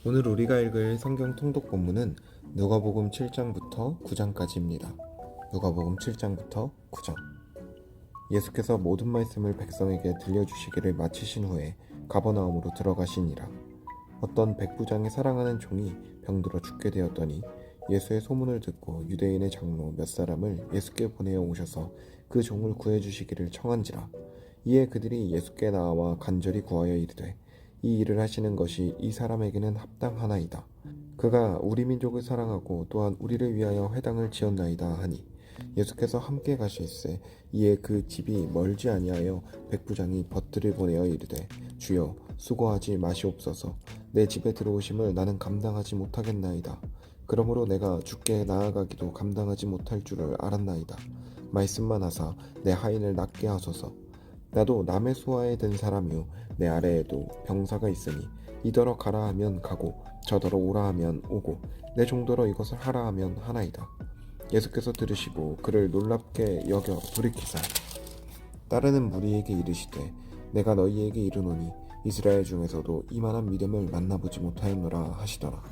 오늘 우리가 읽을 성경 통독 본문은 누가복음 7장부터 9장까지입니다. 누가복음 7장부터 9장. 예수께서 모든 말씀을 백성에게 들려주시기를 마치신 후에 가버나움으로 들어가시니라. 어떤 백부장의 사랑하는 종이 병들어 죽게 되었더니 예수의 소문을 듣고 유대인의 장로 몇 사람을 예수께 보내어 오셔서 그 종을 구해주시기를 청한지라. 이에 그들이 예수께 나와 간절히 구하여 이르되 이 일을 하시는 것이 이 사람에게는 합당하나이다. 그가 우리 민족을 사랑하고 또한 우리를 위하여 회당을 지었나이다 하니 예수께서 함께 가실새 이에 그 집이 멀지 아니하여 백부장이 벗들을 보내어 이르되 주여 수고하지 마시옵소서. 내 집에 들어오심을 나는 감당하지 못하겠나이다. 그러므로 내가 주께 나아가기도 감당하지 못할 줄을 알았나이다. 말씀만 하사 내 하인을 낫게 하소서. 나도 남의 수하에 든 사람이요 내 아래에도 병사가 있으니 이더러 가라 하면 가고 저더러 오라 하면 오고 내 종더러 이것을 하라 하면 하나이다. 예수께서 들으시고 그를 놀랍게 여겨 돌이키사 따르는 무리에게 이르시되 내가 너희에게 이르노니 이스라엘 중에서도 이만한 믿음을 만나보지 못하였노라 하시더라.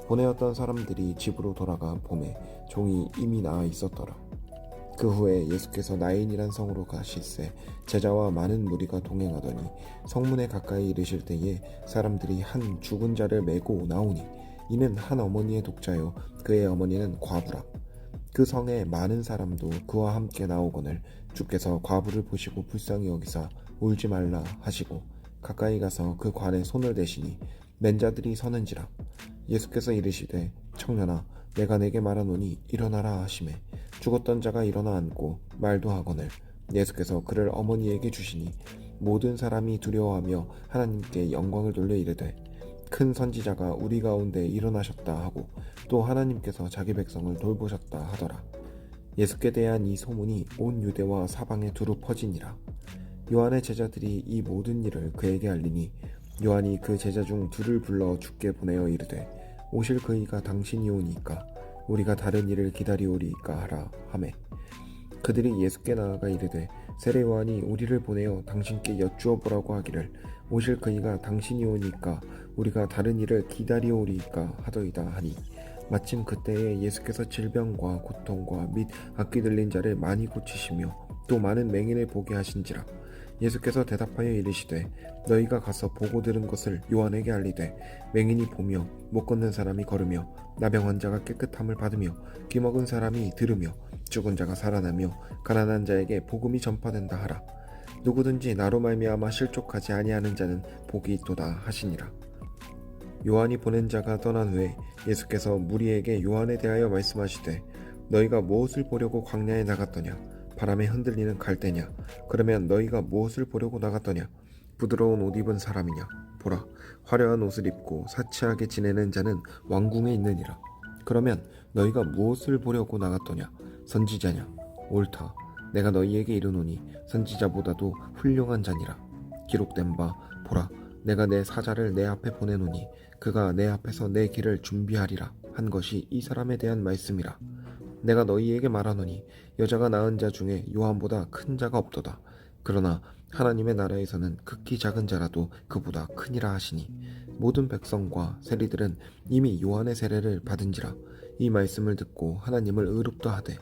보내었던 사람들이 집으로 돌아가 보매 종이 이미 나아 있었더라. 그 후에 예수께서 나인이란 성으로 가실새 제자와 많은 무리가 동행하더니 성문에 가까이 이르실 때에 사람들이 한 죽은 자를 메고 나오니 이는 한 어머니의 독자요 그의 어머니는 과부라. 그 성에 많은 사람도 그와 함께 나오거늘 주께서 과부를 보시고 불쌍히 여기사 울지 말라 하시고 가까이 가서 그 관에 손을 대시니 맨 자들이 서는지라. 예수께서 이르시되 청년아 내가 내게 말하노니 일어나라 하시매 죽었던 자가 일어나 앉고 말도 하거늘 예수께서 그를 어머니에게 주시니 모든 사람이 두려워하며 하나님께 영광을 돌려 이르되 큰 선지자가 우리 가운데 일어나셨다 하고 또 하나님께서 자기 백성을 돌보셨다 하더라. 예수께 대한 이 소문이 온 유대와 사방에 두루 퍼지니라. 요한의 제자들이 이 모든 일을 그에게 알리니 요한이 그 제자 중 둘을 불러 주께 보내어 이르되 오실 그이가 당신이오니까 우리가 다른 일을 기다리오리이까 하라 하매 그들이 예수께 나아가 이르되 세례 요한이 우리를 보내어 당신께 여쭈어 보라고 하기를 오실 그이가 당신이오니까 우리가 다른 일을 기다리오리이까 하더이다 하니 마침 그때에 예수께서 질병과 고통과 및 악귀 들린 자를 많이 고치시며 또 많은 맹인을 보게 하신지라. 예수께서 대답하여 이르시되 너희가 가서 보고 들은 것을 요한에게 알리되 맹인이 보며 못 걷는 사람이 걸으며 나병 환자가 깨끗함을 받으며 귀먹은 사람이 들으며 죽은 자가 살아나며 가난한 자에게 복음이 전파된다 하라. 누구든지 나로 말미암아 실족하지 아니하는 자는 복이 있도다 하시니라. 요한이 보낸 자가 떠난 후에 예수께서 무리에게 요한에 대하여 말씀하시되 너희가 무엇을 보려고 광야에 나갔더냐? 바람에 흔들리는 갈대냐? 그러면 너희가 무엇을 보려고 나갔더냐? 부드러운 옷 입은 사람이냐? 보라, 화려한 옷을 입고 사치하게 지내는 자는 왕궁에 있느니라. 그러면 너희가 무엇을 보려고 나갔더냐? 선지자냐? 옳다. 내가 너희에게 이르노니 선지자보다도 훌륭한 자니라. 기록된 바 보라, 내가 내 사자를 내 앞에 보내노니 그가 내 앞에서 내 길을 준비하리라 한 것이 이 사람에 대한 말씀이라. 내가 너희에게 말하노니 여자가 낳은 자 중에 요한보다 큰 자가 없도다. 그러나 하나님의 나라에서는 극히 작은 자라도 그보다 크니라 하시니 모든 백성과 세리들은 이미 요한의 세례를 받은지라. 이 말씀을 듣고 하나님을 의롭다 하되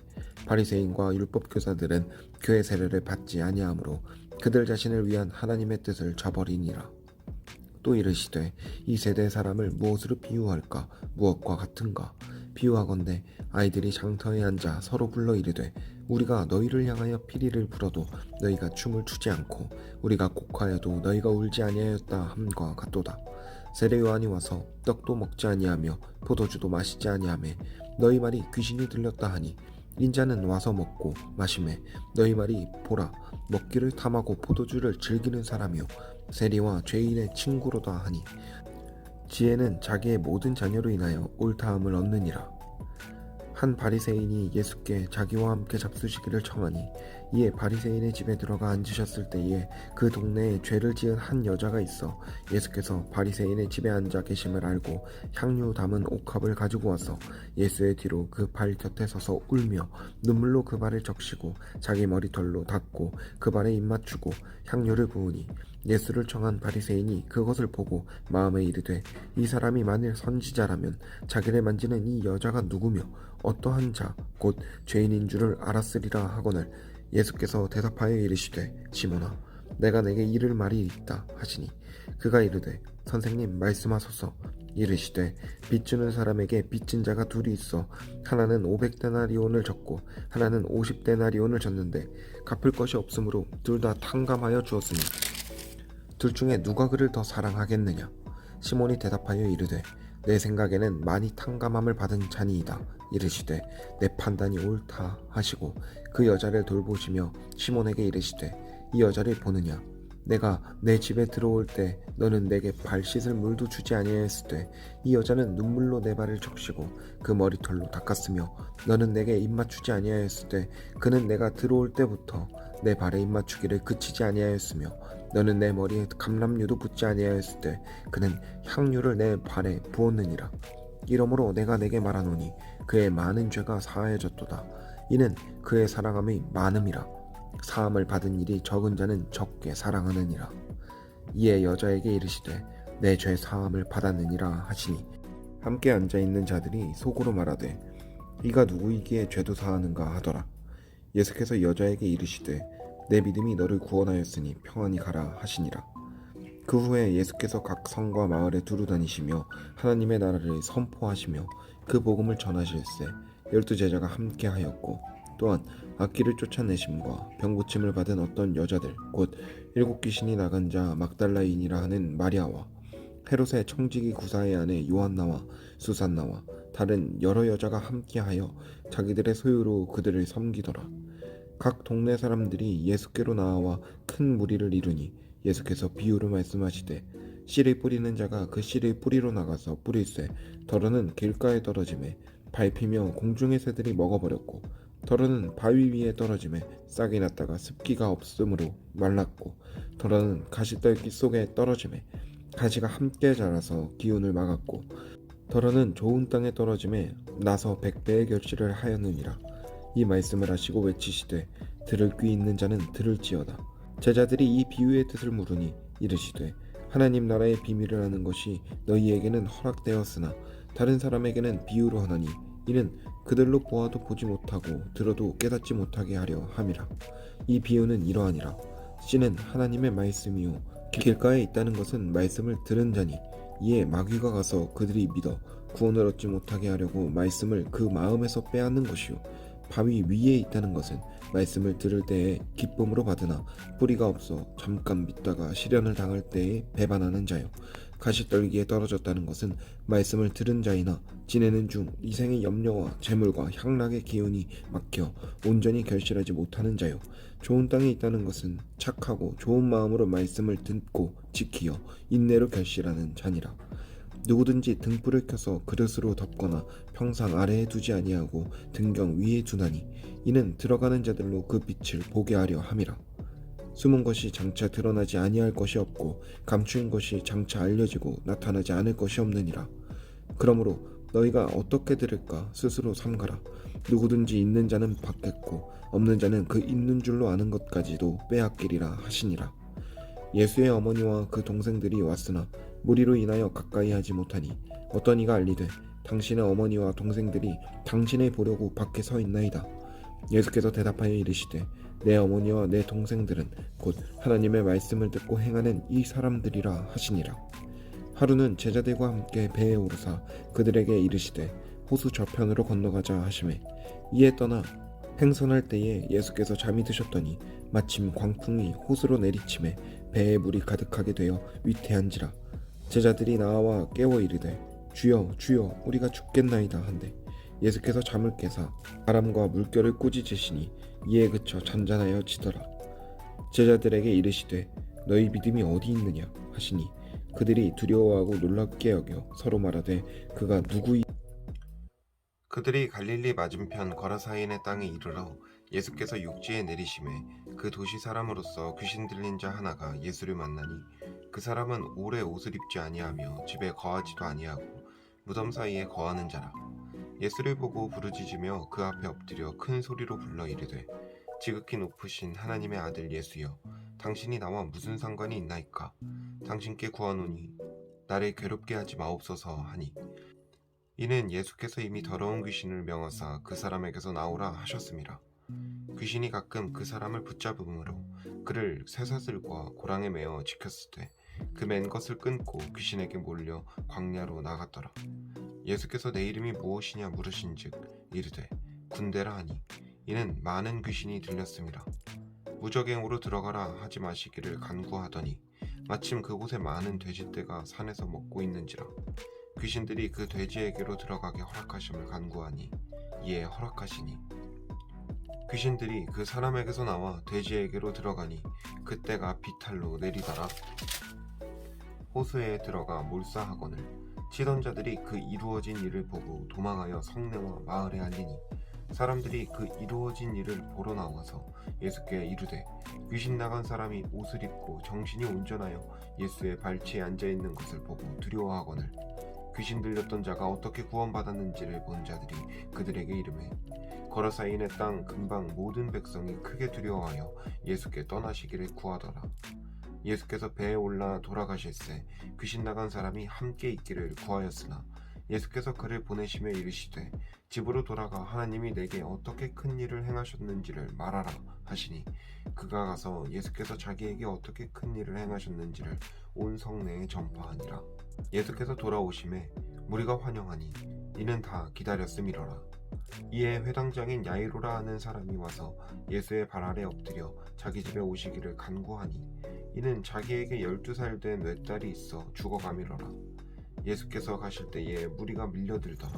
바리새인과 율법교사들은 그의 세례를 받지 아니하므로 그들 자신을 위한 하나님의 뜻을 저버리니라. 또 이르시되 이 세대 사람을 무엇으로 비유할까? 무엇과 같은가? 비유하건대 아이들이 장터에 앉아 서로 불러 이르되 우리가 너희를 향하여 피리를 불어도 너희가 춤을 추지 않고 우리가 곡하여도 너희가 울지 아니하였다 함과 같도다. 세례 요한이 와서 떡도 먹지 아니하며 포도주도 마시지 아니하며 너희 말이 귀신이 들렸다 하니 인자는 와서 먹고 마시매 너희 말이 보라 먹기를 탐하고 포도주를 즐기는 사람이요 세리와 죄인의 친구로다 하니 지혜는 자기의 모든 자녀로 인하여 옳다함을 얻느니라. 한 바리새인이 예수께 자기와 함께 잡수시기를 청하니 이에 바리새인의 집에 들어가 앉으셨을 때에 그 동네에 죄를 지은 한 여자가 있어 예수께서 바리새인의 집에 앉아 계심을 알고 향유 담은 옥합을 가지고 와서 예수의 뒤로 그 발 곁에 서서 울며 눈물로 그 발을 적시고 자기 머리털로 닦고 그 발에 입 맞추고 향유를 부으니 예수를 청한 바리새인이 그것을 보고 마음에 이르되 이 사람이 만일 선지자라면 자기를 만지는 이 여자가 누구며 어떠한 자 곧 죄인인 줄을 알았으리라 하거늘 예수께서 대답하여 이르시되 시몬아 내가 내게 이를 말이 있다 하시니 그가 이르되 선생님 말씀하소서. 이르시되 빚주는 사람에게 빚진 자가 둘이 있어 하나는 500데나리온을 졌고 하나는 50데나리온을 졌는데 갚을 것이 없으므로 둘 다 탕감하여 주었으니 둘 중에 누가 그를 더 사랑하겠느냐. 시몬이 대답하여 이르되 내 생각에는 많이 탕감함을 받은 자니이다. 이르시되 내 판단이 옳다 하시고 그 여자를 돌보시며 시몬에게 이르시되 이 여자를 보느냐. 내가 내 집에 들어올 때 너는 내게 발 씻을 물도 주지 아니하였으되 이 여자는 눈물로 내 발을 적시고 그 머리털로 닦았으며 너는 내게 입맞추지 아니하였으되 그는 내가 들어올 때부터 내 발에 입맞추기를 그치지 아니하였으며 너는 내 머리에 감람류도 붓지 아니하였으되 그는 향유를 내 발에 부었느니라. 이러므로 내가 내게 말하노니 그의 많은 죄가 사하여졌도다. 이는 그의 사랑함이 많음이라. 사함을 받은 일이 적은 자는 적게 사랑하느니라. 이에 여자에게 이르시되 내 죄 사함을 받았느니라 하시니 함께 앉아있는 자들이 속으로 말하되 이가 누구이기에 죄도 사하는가 하더라. 예수께서 여자에게 이르시되 내 믿음이 너를 구원하였으니 평안히 가라 하시니라. 그 후에 예수께서 각 성과 마을에 두루 다니시며 하나님의 나라를 선포하시며 그 복음을 전하실세 12제자가 함께 하였고 또한 악귀를 쫓아내심과 병고침을 받은 어떤 여자들 곧 7귀신이 나간 자 막달라인이라 하는 마리아와 헤롯의 청지기 구사의 아내 요한나와 수산나와 다른 여러 여자가 함께하여 자기들의 소유로 그들을 섬기더라. 각 동네 사람들이 예수께로 나와 큰 무리를 이루니 예수께서 비유로 말씀하시되 씨를 뿌리는 자가 그 씨를 뿌리러 나가서 뿌릴새 더러는 길가에 떨어지매 밟히며 공중의 새들이 먹어버렸고 더러는 바위 위에 떨어지매 싹이 났다가 습기가 없으므로 말랐고 더러는 가시떨기 속에 떨어지매 가시가 함께 자라서 기운을 막았고 더러는 좋은 땅에 떨어지매 나서 100배의 결실을 하였느니라. 이 말씀을 하시고 외치시되 들을 귀 있는 자는 들을지어다. 제자들이 이 비유의 뜻을 물으니 이르시되 하나님 나라의 비밀을 아는 것이 너희에게는 허락되었으나 다른 사람에게는 비유로 하나니 이는 그들로 보아도 보지 못하고 들어도 깨닫지 못하게 하려 함이라. 이 비유는 이러하니라. 씨는 하나님의 말씀이요 길가에 있다는 것은 말씀을 들은 자니 이에 마귀가 가서 그들이 믿어 구원을 얻지 못하게 하려고 말씀을 그 마음에서 빼앗는 것이요 바위 위에 있다는 것은 말씀을 들을 때에 기쁨으로 받으나 뿌리가 없어 잠깐 믿다가 시련을 당할 때에 배반하는 자요 가시떨기에 떨어졌다는 것은 말씀을 들은 자이나 지내는 중 이생의 염려와 재물과 향락의 기운이 막혀 온전히 결실하지 못하는 자요 좋은 땅에 있다는 것은 착하고 좋은 마음으로 말씀을 듣고 지키어 인내로 결실하는 자니라. 누구든지 등불을 켜서 그릇으로 덮거나 평상 아래에 두지 아니하고 등경 위에 두나니 이는 들어가는 자들로 그 빛을 보게 하려 함이라. 숨은 것이 장차 드러나지 아니할 것이 없고 감추인 것이 장차 알려지고 나타나지 않을 것이 없느니라. 그러므로 너희가 어떻게 들을까 스스로 삼가라. 누구든지 있는 자는 받겠고 없는 자는 그 있는 줄로 아는 것까지도 빼앗기리라 하시니라. 예수의 어머니와 그 동생들이 왔으나 무리로 인하여 가까이 하지 못하니 어떤 이가 알리되 당신의 어머니와 동생들이 당신을 보려고 밖에 서 있나이다. 예수께서 대답하여 이르시되 내 어머니와 내 동생들은 곧 하나님의 말씀을 듣고 행하는 이 사람들이라 하시니라. 하루는 제자들과 함께 배에 오르사 그들에게 이르시되 호수 저편으로 건너가자 하시매 이에 떠나 행선할 때에 예수께서 잠이 드셨더니 마침 광풍이 호수로 내리침에 배에 물이 가득하게 되어 위태한지라. 제자들이 나와 깨워 이르되 주여 주여 우리가 죽겠나이다 한데 예수께서 잠을 깨사 바람과 물결을 꾸짖으시니 이에 그쳐 잔잔하여 지더라. 제자들에게 이르시되 너희 믿음이 어디 있느냐 하시니 그들이 두려워하고 놀랍게 여겨 서로 말하되 그가 누구이. 그들이 갈릴리 맞은편 거라사인의 땅에 이르러 예수께서 육지에 내리심에 그 도시 사람으로서 귀신 들린 자 하나가 예수를 만나니 그 사람은 오래 옷을 입지 아니하며 집에 거하지도 아니하고 무덤 사이에 거하는 자라. 예수를 보고 부르짖으며 그 앞에 엎드려 큰 소리로 불러 이르되 지극히 높으신 하나님의 아들 예수여, 당신이 나와 무슨 상관이 있나이까? 당신께 구하노니 나를 괴롭게 하지 마옵소서 하니, 이는 예수께서 이미 더러운 귀신을 명하사 그 사람에게서 나오라 하셨습니다. 귀신이 가끔 그 사람을 붙잡음으로 그를 쇠사슬과 고랑에 매어 지켰을 때 그 맨 것을 끊고 귀신에게 몰려 광야로 나갔더라. 예수께서 내 이름이 무엇이냐 물으신즉 이르되 군대라 하니, 이는 많은 귀신이 들렸습니다. 무적행으로 들어가라 하지 마시기를 간구하더니 마침 그곳에 많은 돼지떼가 산에서 먹고 있는지라. 귀신들이 그 돼지에게로 들어가게 허락하심을 간구하니 이에 허락하시니, 귀신들이 그 사람에게서 나와 돼지에게로 들어가니 그때가 비탈로 내리더라. 호수에 들어가 몰사하거늘 치던 자들이 그 이루어진 일을 보고 도망하여 성내와 마을에 알리니, 사람들이 그 이루어진 일을 보러 나와서 예수께 이르되 귀신 나간 사람이 옷을 입고 정신이 온전하여 예수의 발치에 앉아있는 것을 보고 두려워하거늘 귀신 들렸던 자가 어떻게 구원받았는지를 본 자들이 그들에게 이르매, 거라사인의 땅 근방 모든 백성이 크게 두려워하여 예수께 떠나시기를 구하더라. 예수께서 배에 올라 돌아가실새 귀신 나간 사람이 함께 있기를 구하였으나 예수께서 그를 보내시며 이르시되 집으로 돌아가 하나님이 내게 어떻게 큰 일을 행하셨는지를 말하라 하시니, 그가 가서 예수께서 자기에게 어떻게 큰 일을 행하셨는지를 온 성내에 전파하니라. 예수께서 돌아오심에 무리가 환영하니 이는 다 기다렸음이로라. 이에 회당장인 야이로라 하는 사람이 와서 예수의 발 아래 엎드려 자기 집에 오시기를 간구하니, 이는 자기에게 12살 된 외딸이 있어 죽어가미로라. 예수께서 가실 때에 무리가 밀려들더라.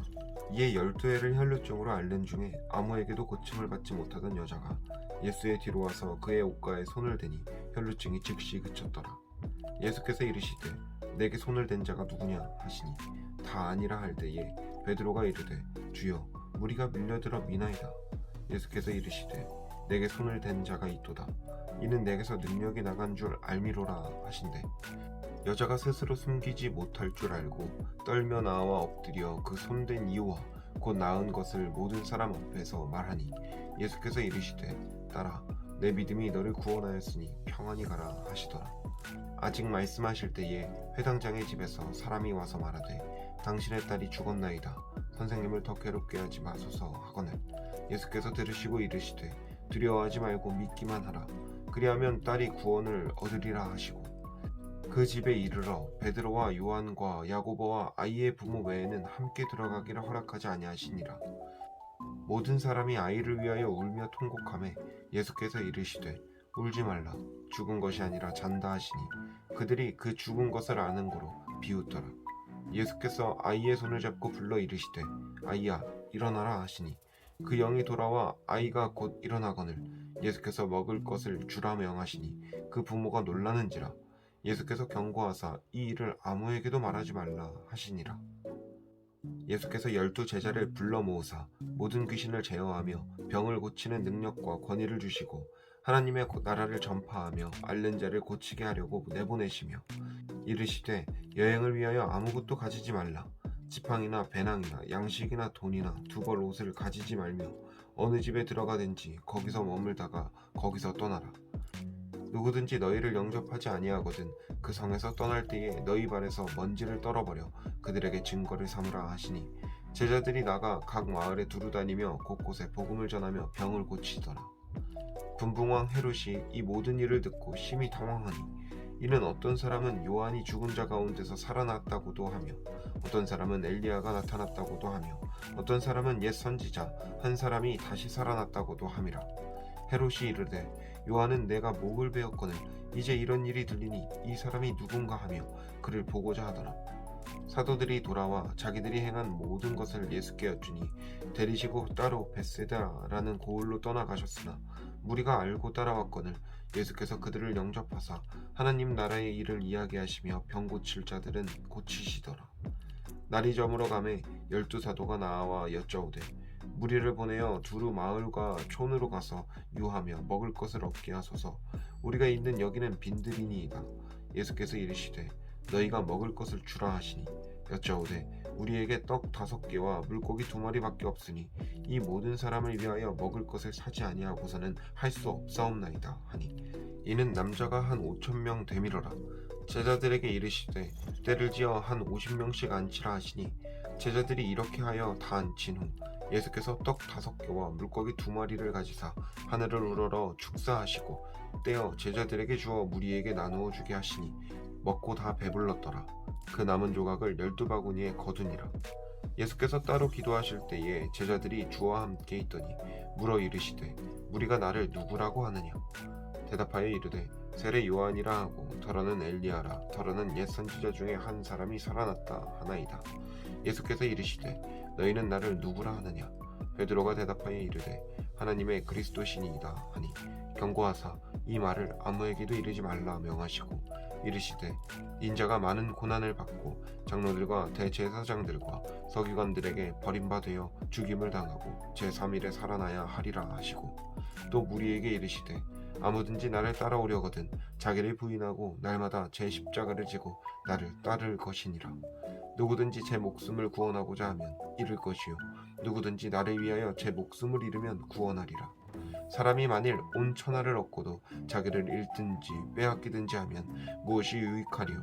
이에 12해를 혈루증으로 앓는 중에 아무에게도 고침을 받지 못하던 여자가 예수의 뒤로 와서 그의 옷가에 손을 대니 혈루증이 즉시 그쳤더라. 예수께서 이르시되 내게 손을 댄 자가 누구냐 하시니 다 아니라 할 때에 베드로가 이르되 주여, 무리가 밀려들어 미나이다. 예수께서 이르시되 내게 손을 댄 자가 있도다. 이는 내게서 능력이 나간 줄 알미로라 하신대, 여자가 스스로 숨기지 못할 줄 알고 떨며 나와 엎드려 그 손댄 이유와 곧 나은 것을 모든 사람 앞에서 말하니, 예수께서 이르시되 딸아, 내 믿음이 너를 구원하였으니 평안히 가라 하시더라. 아직 말씀하실 때에 회당장의 집에서 사람이 와서 말하되 당신의 딸이 죽었나이다. 선생님을 더 괴롭게 하지 마소서 하거늘 예수께서 들으시고 이르시되 두려워하지 말고 믿기만 하라. 그리하면 딸이 구원을 얻으리라 하시고, 그 집에 이르러 베드로와 요한과 야고보와 아이의 부모 외에는 함께 들어가기를 허락하지 아니하시니라. 모든 사람이 아이를 위하여 울며 통곡하매 예수께서 이르시되 울지 말라, 죽은 것이 아니라 잔다 하시니, 그들이 그 죽은 것을 아는 고로 비웃더라. 예수께서 아이의 손을 잡고 불러 이르시되 아이야, 일어나라 하시니 그 영이 돌아와 아이가 곧 일어나거늘 예수께서 먹을 것을 주라 명하시니 그 부모가 놀라는지라. 예수께서 경고하사 이 일을 아무에게도 말하지 말라 하시니라. 예수께서 12 제자를 불러 모으사 모든 귀신을 제어하며 병을 고치는 능력과 권위를 주시고 하나님의 나라를 전파하며 앓는 자를 고치게 하려고 내보내시며, 이르시되 여행을 위하여 아무것도 가지지 말라. 지팡이나 배낭이나 양식이나 돈이나 두 벌 옷을 가지지 말며 어느 집에 들어가든지 거기서 머물다가 거기서 떠나라. 누구든지 너희를 영접하지 아니하거든 그 성에서 떠날 때에 너희 발에서 먼지를 떨어버려 그들에게 증거를 삼으라 하시니, 제자들이 나가 각 마을에 두루다니며 곳곳에 복음을 전하며 병을 고치더라. 분봉왕 헤롯이 이 모든 일을 듣고 심히 당황하니, 이는 어떤 사람은 요한이 죽은 자 가운데서 살아났다고도 하며 어떤 사람은 엘리야가 나타났다고도 하며 어떤 사람은 옛 선지자 한 사람이 다시 살아났다고도 함이라. 헤롯이 이르되 요한은 내가 목을 베었거늘 이제 이런 일이 들리니 이 사람이 누군가 하며 그를 보고자 하더라. 사도들이 돌아와 자기들이 행한 모든 것을 예수께 여쭈니 데리시고 따로 벳세다라는 고을로 떠나가셨으나 무리가 알고 따라왔거늘 예수께서 그들을 영접하사 하나님 나라의 일을 이야기하시며 병 고칠 자들은 고치시더라. 날이 저물어 가매 12 사도가 나와 여짜오되 무리를 보내어 두루 마을과 촌으로 가서 유하며 먹을 것을 얻게 하소서. 우리가 있는 여기는 빈들이니이다. 예수께서 이르시되 너희가 먹을 것을 주라 하시니 여짜오되 우리에게 떡 5개와 물고기 2마리밖에 없으니 이 모든 사람을 위하여 먹을 것을 사지 아니하고서는 할 수 없사옵나이다 하니 이는 남자가 한 5,000명 되밀어라. 제자들에게 이르시되 때를 지어 한 50명씩 앉히라 하시니 제자들이 이렇게 하여 다 앉힌 후 예수께서 떡 5개와 물고기 2마리를 가지사 하늘을 우러러 축사하시고 떼어 제자들에게 주어 무리에게 나누어 주게 하시니 먹고 다 배불렀더라. 그 남은 조각을 12바구니에 거두니라. 예수께서 따로 기도하실 때에 제자들이 주와 함께 있더니 물어 이르시되 무리가 나를 누구라고 하느냐. 대답하여 이르되 세례 요한이라 하고 더러는 엘리야라 더러는 옛 선지자 중에 한 사람이 살아났다 하나이다. 예수께서 이르시되 너희는 나를 누구라 하느냐. 베드로가 대답하여 이르되 하나님의 그리스도시니이다 하니 경고하사 이 말을 아무에게도 이르지 말라 명하시고 이르시되 인자가 많은 고난을 받고 장로들과 대제사장들과 서기관들에게 버림받아 죽임을 당하고 제3일에 살아나야 하리라 하시고 또 무리에게 이르시되 아무든지 나를 따라오려거든 자기를 부인하고 날마다 제 십자가를 지고 나를 따를 것이니라. 누구든지 제 목숨을 구원하고자 하면 잃을 것이요 누구든지 나를 위하여 제 목숨을 잃으면 구원하리라. 사람이 만일 온 천하를 얻고도 자기를 잃든지 빼앗기든지 하면 무엇이 유익하리요.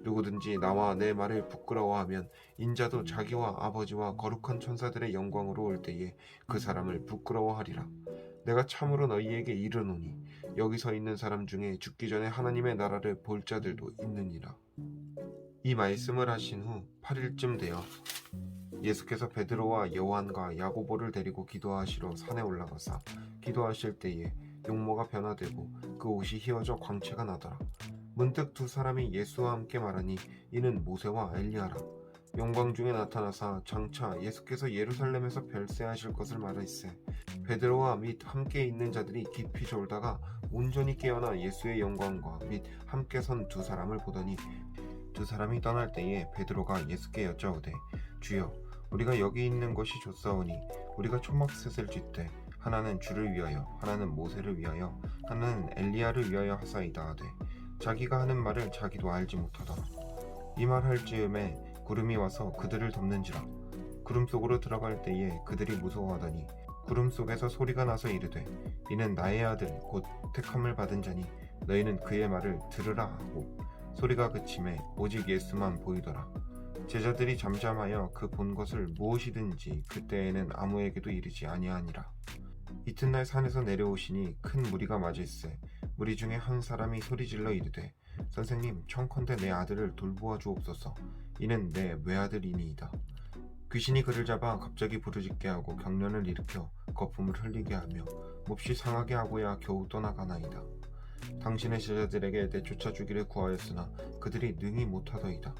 누구든지 나와 내 말을 부끄러워하면 인자도 자기와 아버지와 거룩한 천사들의 영광으로 올 때에 그 사람을 부끄러워하리라. 내가 참으로 너희에게 이르노니 여기 서 있는 사람 중에 죽기 전에 하나님의 나라를 볼 자들도 있느니라. 이 말씀을 하신 후 8일쯤 되어 예수께서 베드로와 요한과 야고보를 데리고 기도하시러 산에 올라가사 기도하실 때에 용모가 변화되고 그 옷이 휘어져 광채가 나더라. 문득 두 사람이 예수와 함께 말하니 이는 모세와 엘리야라. 영광 중에 나타나사 장차 예수께서 예루살렘에서 별세하실 것을 말하시되 베드로와 및 함께 있는 자들이 깊이 졸다가 온전히 깨어나 예수의 영광과 및 함께 선 두 사람을 보더니 두 사람이 떠날 때에 베드로가 예수께 여짜오되 주여 우리가 여기 있는 것이 좋사오니 우리가 초막셋을 짓되 하나는 주를 위하여 하나는 모세를 위하여 하나는 엘리야를 위하여 하사이다 하되 자기가 하는 말을 자기도 알지 못하더라. 이 말 할 즈음에 구름이 와서 그들을 덮는지라. 구름 속으로 들어갈 때에 그들이 무서워하더니 구름 속에서 소리가 나서 이르되 이는 나의 아들 곧 택함을 받은 자니 너희는 그의 말을 들으라 하고 소리가 그침에 오직 예수만 보이더라. 제자들이 잠잠하여 그 본 것을 무엇이든지 그때에는 아무에게도 이르지 아니하니라. 이튿날 산에서 내려오시니 큰 무리가 맞을세 무리 중에 한 사람이 소리질러 이르되 선생님 청컨대 내 아들을 돌보아 주옵소서. 이는 내 외아들이니이다. 귀신이 그를 잡아 갑자기 부르짖게 하고 경련을 일으켜 거품을 흘리게 하며 몹시 상하게 하고야 겨우 떠나가나이다. 당신의 제자들에게 내쫓아 주기를 구하였으나 그들이 능히 못하더이다.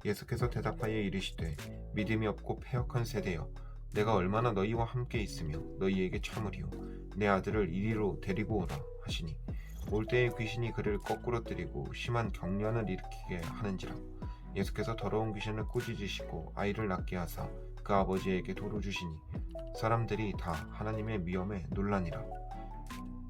예수께서 대답하여 이르시되 믿음이 없고 패역한 세대여 내가 얼마나 너희와 함께 있으며 너희에게 참으리요 내 아들을 이리로 데리고 오라 하시니 올 때에 귀신이 그를 거꾸로 때리고 심한 경련을 일으키게 하는지라. 예수께서 더러운 귀신을 꾸짖으시고 아이를 낳게 하사 그 아버지에게 도로 주시니 사람들이 다 하나님의 미엄에 놀라니라.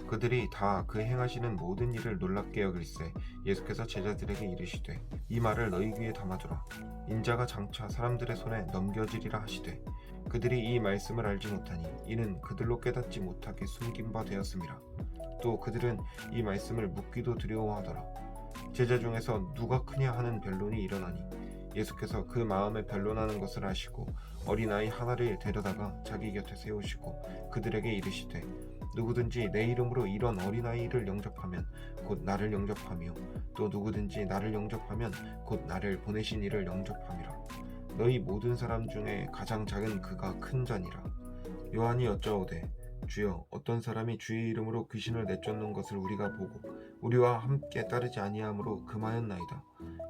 그들이 다 그 행하시는 모든 일을 놀랍게 여길세 예수께서 제자들에게 이르시되 이 말을 너희 귀에 담아두라. 인자가 장차 사람들의 손에 넘겨지리라 하시되 그들이 이 말씀을 알지 못하니 이는 그들로 깨닫지 못하게 숨긴 바 되었음이라. 또 그들은 이 말씀을 묻기도 두려워하더라. 제자 중에서 누가 크냐 하는 변론이 일어나니 예수께서 그 마음에 변론하는 것을 아시고 어린아이 하나를 데려다가 자기 곁에 세우시고 그들에게 이르시되 누구든지 내 이름으로 이런 어린아이를 영접하면 곧 나를 영접하며 또 누구든지 나를 영접하면 곧 나를 보내신 이를 영접함이라. 너희 모든 사람 중에 가장 작은 그가 큰 자니라. 요한이 여짜오되 주여 어떤 사람이 주의 이름으로 귀신을 내쫓는 것을 우리가 보고 우리와 함께 따르지 아니하므로 금하였나이다.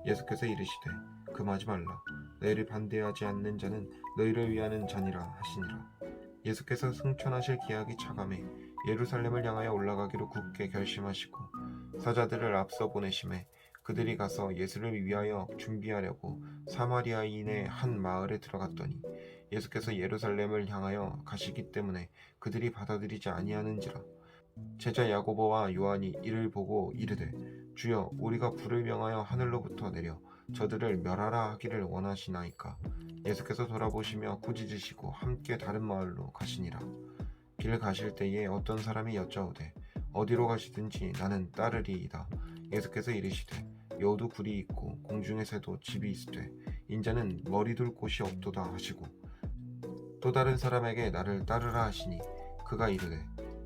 예수께서 이르시되 금하지 말라. 너희를 반대하지 않는 자는 너희를 위하는 자니라 하시니라. 예수께서 승천하실 기약이 차감해 예루살렘을 향하여 올라가기로 굳게 결심하시고 사자들을 앞서 보내심에 그들이 가서 예수를 위하여 준비하려고 사마리아인의 한 마을에 들어갔더니 예수께서 예루살렘을 향하여 가시기 때문에 그들이 받아들이지 아니하는지라. 제자 야고보와 요한이 이를 보고 이르되 주여 우리가 불을 명하여 하늘로부터 내려 저들을 멸하라 하기를 원하시나이까. 예수께서 돌아보시며 꾸짖으시고 함께 다른 마을로 가시니라. 길 가실 때에 어떤 사람이 여짜오되 어디로 가시든지 나는 따르리이다. 예수께서 이르시되 여우도 굴이 있고 공중의 새도 집이 있으되 인자는 머리 둘 곳이 없도다 하시고 또 다른 사람에게 나를 따르라 하시니 그가 이르되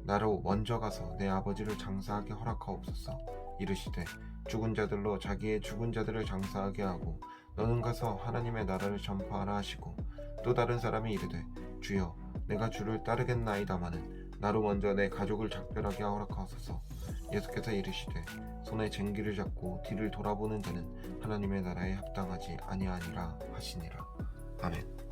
나로 먼저 가서 내 아버지를 장사하게 허락하옵소서. 이르시되 죽은 자들로 자기의 죽은 자들을 장사하게 하고 너는 가서 하나님의 나라를 전파하라 하시고 또 다른 사람이 이르되 주여 내가 주를 따르겠나이다마는 나로 먼저 내 가족을 작별하게 허락하소서. 예수께서 이르시되 손에 쟁기를 잡고 뒤를 돌아보는 자는 하나님의 나라에 합당하지 아니하니라 하시니라. 아멘.